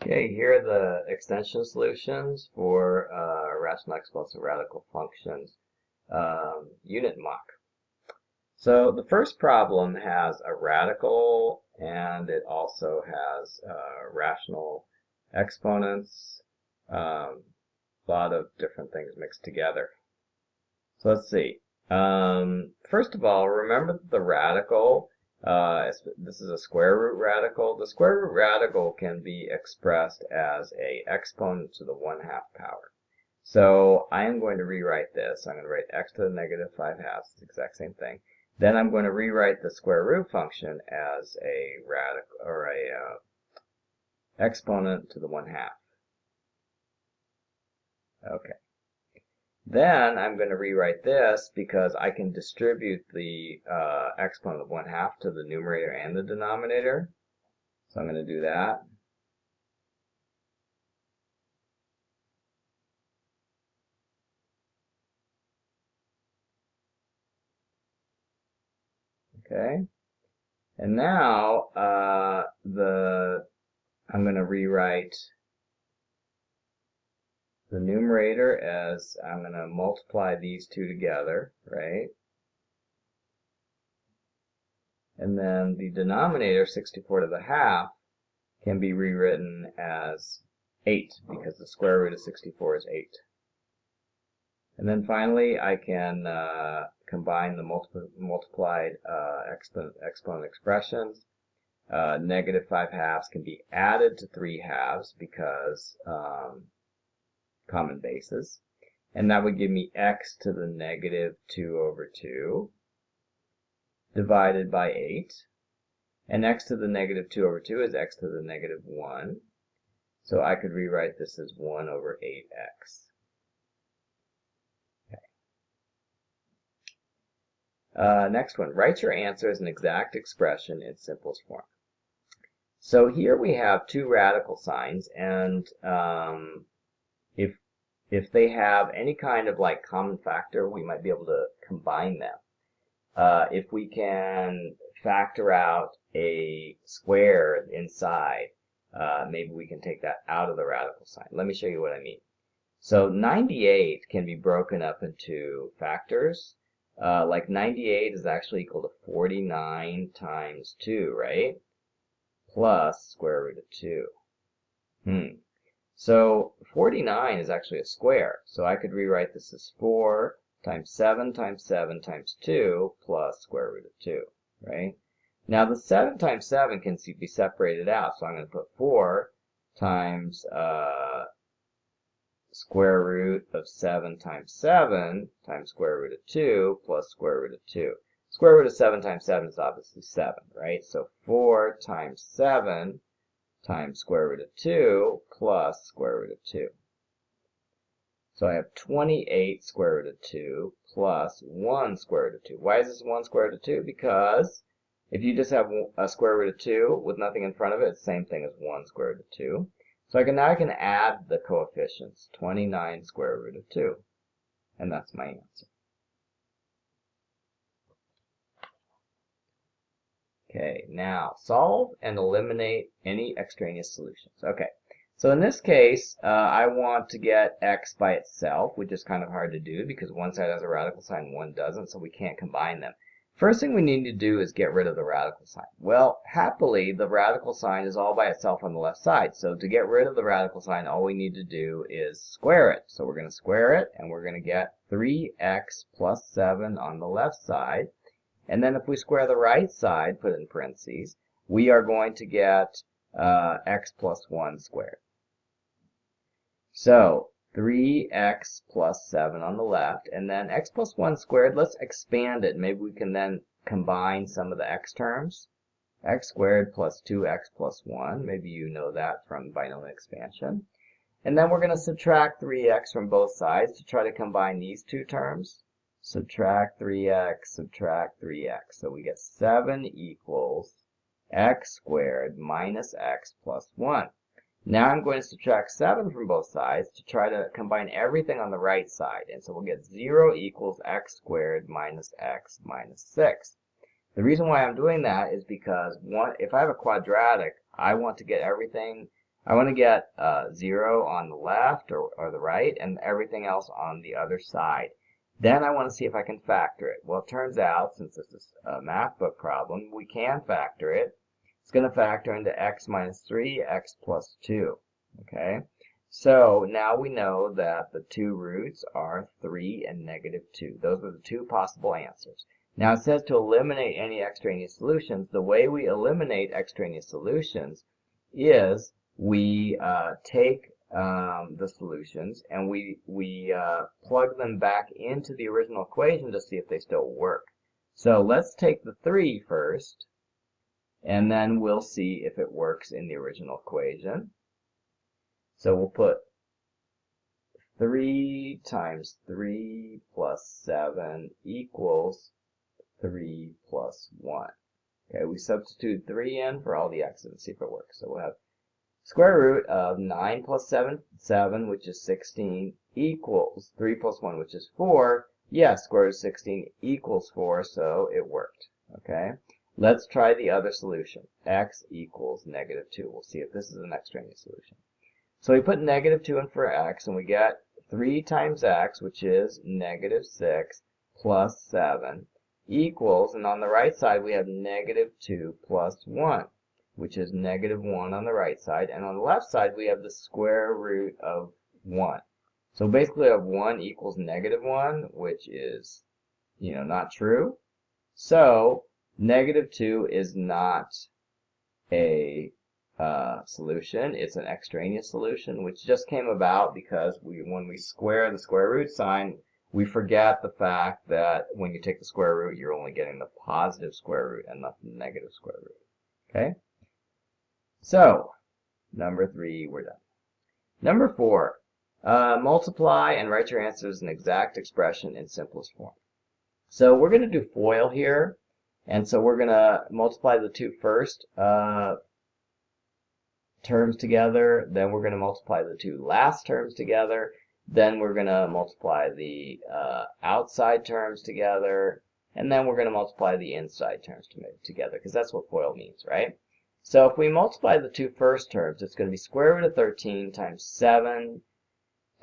Okay, here are the extension solutions for rational exponential radical functions unit mock. So the first problem has a radical and it also has rational exponents, a lot of different things mixed together. So let's see. First of all, remember that the radical, this is a square root radical. The square root radical can be expressed as a exponent to the 1/2 power. So I am going to rewrite this. I'm going to write x to the negative 5/2. It's the exact same thing. Then I'm going to rewrite the square root function as a radical or a exponent to the 1/2. Okay. Then I'm going to rewrite this because I can distribute the exponent of 1/2 to the numerator and the denominator. So I'm going to do that. Okay. And now I'm going to rewrite the numerator as I'm going to multiply these two together, right? And then the denominator, 64 to the 1/2, can be rewritten as 8 because the square root of 64 is 8. And then finally, I can combine the multiplied exponent expressions. Negative 5/2 can be added to 3/2 because common bases. And that would give me x to the negative 2/2 divided by 8. And x to the negative 2/2 is x to the negative 1. So I could rewrite this as 1/8x. Next one, write your answer as an exact expression in simplest form. So here we have two radical signs, and if they have any kind of like common factor, we might be able to combine them. If we can factor out a square inside, maybe we can take that out of the radical sign. Let me show you what I mean. So 98 can be broken up into factors. Like 98 is actually equal to 49 times 2, right? Plus square root of 2. So 49 is actually a square. So I could rewrite this as 4 times 7 times 7 times 2 plus square root of 2, right? Now the 7 times 7 can be separated out. So I'm going to put 4 times square root of 7 times 7 times square root of 2 plus square root of 2. Square root of 7 times 7 is obviously 7, right? So 4 times 7 times square root of 2 plus square root of 2. So I have 28 square root of 2 plus 1 square root of 2. Why is this 1 square root of 2? Because if you just have a square root of 2 with nothing in front of it, it's the same thing as 1 square root of 2. So now I can add the coefficients, 29 square root of 2. And that's my answer. Okay, now solve and eliminate any extraneous solutions. Okay, so in this case, I want to get x by itself, which is kind of hard to do because one side has a radical sign, one doesn't, so we can't combine them. First thing we need to do is get rid of the radical sign. Well, happily, the radical sign is all by itself on the left side. So to get rid of the radical sign, all we need to do is square it. So we're going to square it, and we're going to get 3x plus 7 on the left side. And then if we square the right side, put it in parentheses, we are going to get x plus 1 squared. So 3x plus 7 on the left, and then x plus 1 squared, let's expand it. Maybe we can then combine some of the x terms. X squared plus 2x plus 1. Maybe you know that from binomial expansion. And then we're going to subtract 3x from both sides to try to combine these two terms. Subtract 3x, subtract 3x. So we get 7 equals x squared minus x plus 1. Now I'm going to subtract 7 from both sides to try to combine everything on the right side. And so we'll get 0 equals x squared minus x minus 6. The reason why I'm doing that is because if I have a quadratic, I want to get everything I want to get 0 on the left or the right and everything else on the other side. Then I want to see if I can factor it. Well, it turns out, since this is a math book problem, we can factor it. It's going to factor into x minus 3, x plus 2. Okay? So now we know that the two roots are 3 and negative 2. Those are the two possible answers. Now it says to eliminate any extraneous solutions. The way we eliminate extraneous solutions is we take the solutions and we plug them back into the original equation to see if they still work. So let's take the 3 first, and then we'll see if it works in the original equation. So we'll put 3 times 3 plus 7 equals 3 plus 1. Okay, we substitute 3 in for all the x's and see if it works. So we'll have square root of 9 plus 7, 7, which is 16, equals 3 plus 1, which is 4. Yes, square root of 16 equals 4, so it worked. Okay, let's try the other solution. X equals negative 2. We'll see if this is an extraneous solution. So we put negative 2 in for x, and we get 3 times x, which is negative 6, plus 7, equals, and on the right side we have negative 2 plus 1, which is negative 1 on the right side, and on the left side we have the square root of 1. So basically we have 1 equals negative 1, which is, not true. So negative 2 is not a solution. It's an extraneous solution, which just came about because when we square the square root sign, we forget the fact that when you take the square root, you're only getting the positive square root and not the negative square root. Okay? So, number 3, we're done. Number 4, multiply and write your answer as an exact expression in simplest form. So we're going to do FOIL here, and so we're going to multiply the two first terms together, then we're going to multiply the two last terms together, then we're going to multiply the outside terms together, and then we're going to multiply the inside terms together, because that's what FOIL means, right? So if we multiply the two first terms, it's going to be square root of 13 times 7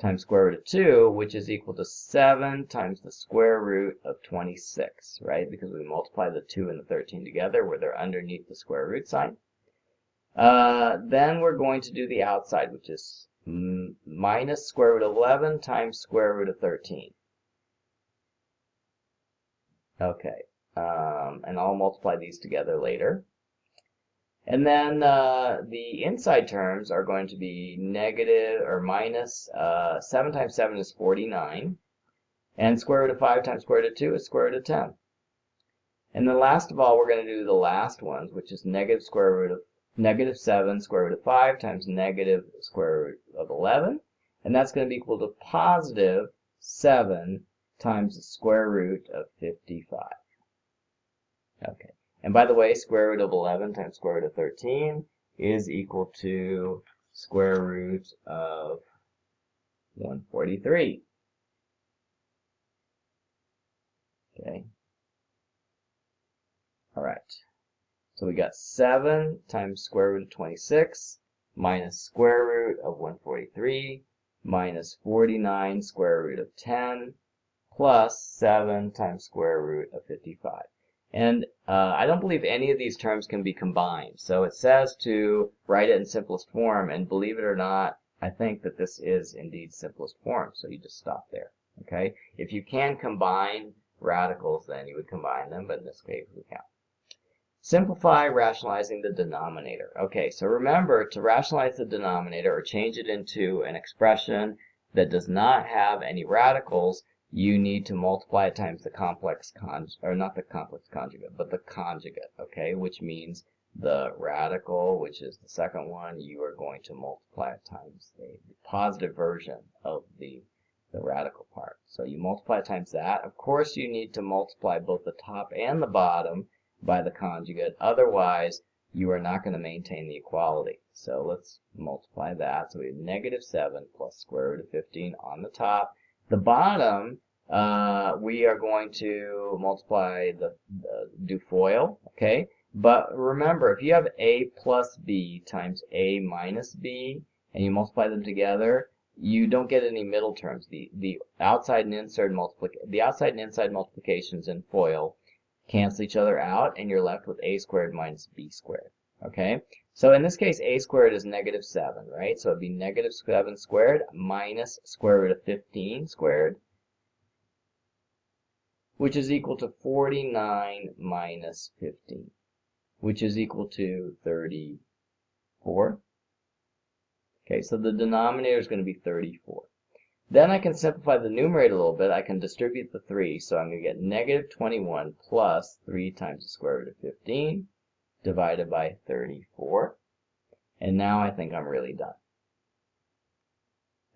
times square root of 2, which is equal to 7 times the square root of 26, right? Because we multiply the 2 and the 13 together where they're underneath the square root sign. Then we're going to do the outside, which is minus square root of 11 times square root of 13. Okay, and I'll multiply these together later. And then the inside terms are going to be negative or minus 7 times 7 is 49. And square root of 5 times square root of 2 is square root of 10. And then last of all, we're going to do the last ones, which is negative square root of negative 7 square root of 5 times negative square root of 11. And that's going to be equal to positive 7 times the square root of 55. Okay. And by the way, square root of 11 times square root of 13 is equal to square root of 143. Okay. All right. So we got 7 times square root of 26 minus square root of 143 minus 49 square root of 10 plus 7 times square root of 55. And I don't believe any of these terms can be combined. So it says to write it in simplest form, and believe it or not, I think that this is indeed simplest form. So you just stop there. Okay? If you can combine radicals, then you would combine them, but in this case we can't. Simplify rationalizing the denominator. Okay, so remember, to rationalize the denominator or change it into an expression that does not have any radicals, you need to multiply it times the complex conjugate, or not the complex conjugate, but the conjugate, okay, which means the radical, which is the second one, you are going to multiply it times the positive version of the radical part. So you multiply it times that. Of course, you need to multiply both the top and the bottom by the conjugate. Otherwise, you are not going to maintain the equality. So let's multiply that. So we have negative 7 plus square root of 15 on the top. The bottom, we are going to multiply do FOIL, okay? But remember, if you have a plus b times a minus b, and you multiply them together, you don't get any middle terms. The outside and inside multiplications in FOIL cancel each other out, and you're left with a squared minus b squared. Okay? So in this case, a squared is negative 7, right? So it'd be negative 7 squared minus square root of 15 squared, which is equal to 49 minus 15, which is equal to 34. Okay, so the denominator is going to be 34. Then I can simplify the numerator a little bit. I can distribute the 3, so I'm going to get negative 21 plus 3 times the square root of 15 divided by 34. And now I think I'm really done.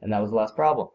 And that was the last problem.